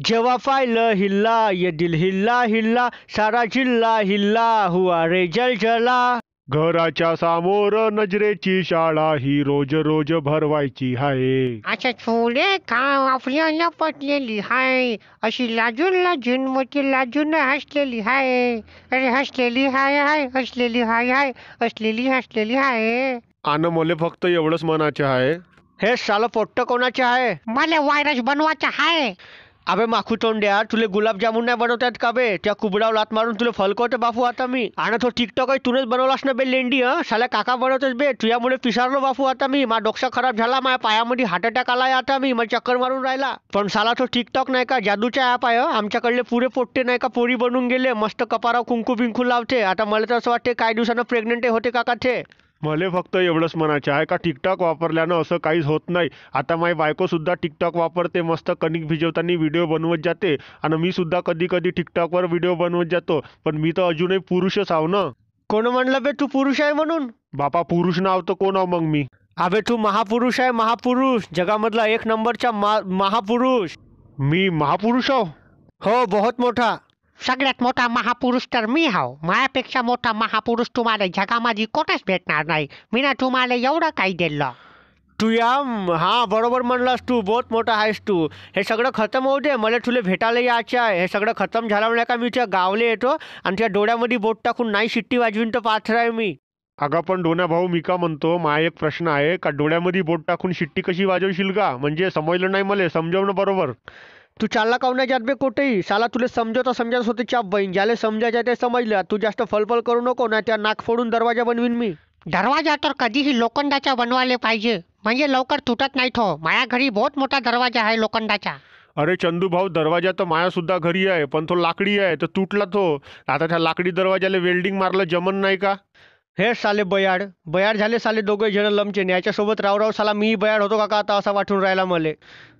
जेव्हा पाहिलं हिल्ला ये दिल हिल्ला हिल्ला सारा जिल्हा हिल्ला हुआ रे जल जला. घराच्या समोर नजरेची शाळा ही रोज रोज भरवायची हाय. अच्छा छोले का आपल्याला पटलेली हाय, अशी लाजून लाजून मोठी लाजून हसलेली हाय. अरे हसलेली हाय हाय, हसलेली हाय हाय, हसलेली हाय. आणि मला फक्त एवढंच म्हणायचे आहे. हे सालं पोट्ट कोणाचे आहे? मला व्हायरस बनवायचा हाय. अबे माखू तोंड्या, तुले गुलाबजामुन नाही बनवतात का बे? त्या कुबडाव लात मारून तुला फलकवते बापू आता मी. आणि तो टिकटॉक तूनच बनवलास ना बे लेंडी. साल्या काका बनवतेस बे, तुझ्यामुळे पिसारलो बापू आता मी. मा डोक्सा खराब झाला, माझ्या पायामध्ये हार्ट अटॅक आलाय आता मी. मला चक्कर मारून राहिला. पण साला तो टिकटॉक नाही का जादूचा ॲप आहे. आमच्याकडले पुरे पोट्टे नाही का पोरी बनून गेले, मस्त कपाराव कुंकू बिंकू लावते. आता मला तर असं वाटते काही दिवसानं प्रेग्नेंट होते काका ते. मला फक्त एवढंच म्हणायचे आहे का टिकटॉक वापरल्यानं असं काहीच होत नाही. आता माझी बायको सुद्धा टिकटॉक वापरते, मस्त कणिक भिजवताना व्हिडिओ बनवत जाते. आणि मी सुद्धा कधी कधी टिकटॉकवर व्हिडिओ बनवत जातो. पण मी तर अजूनही पुरुषच आहो ना. कोण म्हणलं बे तू पुरुष आहे म्हणून? बापा पुरुष नाव तर कोण आहो मग मी? अबे तू महापुरुष आहे, महापुरुष. जगामधला एक नंबरचा महापुरुष. मी महापुरुष आहो? हो, बहुत मोठा. सगळ्यात मोठा महापुरुष तर मी हाव. माझ्यापेक्षा मोठा महापुरुष तुम्हाला जगामध्ये कोणच भेटणार नाही. मी ना तुम्हाला एवढं काही दिलं. तू या हा बरोबर म्हणलास तू, बहुत मोठा आहेस तू. हे सगळं खतम होऊ दे, मला तुला भेटायला यायचं आहे. हे सगळं खतम झाल्यामुळे का मी त्या गावले येतो आणि त्या डोळ्यामध्ये बोट टाकून नाही शिट्टी वाजवीन तर पाहत राह मी. अगं पण डोन्या भाऊ, मी का म्हणतो, माझा एक प्रश्न आहे का डोळ्यामध्ये बोट टाकून शिट्टी कशी वाजवशील का? म्हणजे समजलं नाही मला, समजवणं बरोबर. तू चालला काऊन नाही जात बे कुठेही? साला तुला समजत होते चाप बहीण. ज्याला समजायचं ते समजलं. तू जास्त फलफल करू नको, नाही त्या नाक फोडून दरवाजा बनवीन मी. दरवाजा तर कधीही लोखंडाचा बनवायला पाहिजे, म्हणजे लवकर तुटत नाही तो. माझ्या घरी बहुत मोठा दरवाजा आहे लोखंडाचा. अरे चंदू भाऊ, दरवाजा तर माया सुद्धा घरी आहे, पण तो लाकडी आहे तर तुटला तो. आता त्या लाकडी दरवाजाला वेल्डिंग मारलं जमन नाही का? हे साले बयाड झाले साले दोघे जण लमचे. याच्यासोबत राव साला मी बयाड होतो का आता असा वाटून राहिला मले.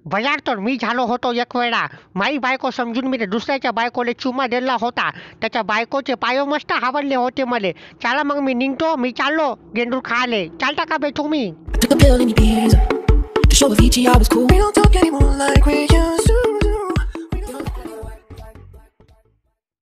बयार तर मी झालो होतो एक वेळा. माई बायको समजून मी दुसऱ्याच्या बायकोले चुमा दिला होता. त्याच्या बायकोचे पाय मस्त आवडले होते मले. चला मग मी निघतो, मी चाललो गेंडूर खाले. चालता का बे तुम्ही? Took a pill in Ibiza to show Avicii I was cool. We don't talk anymore like we used to.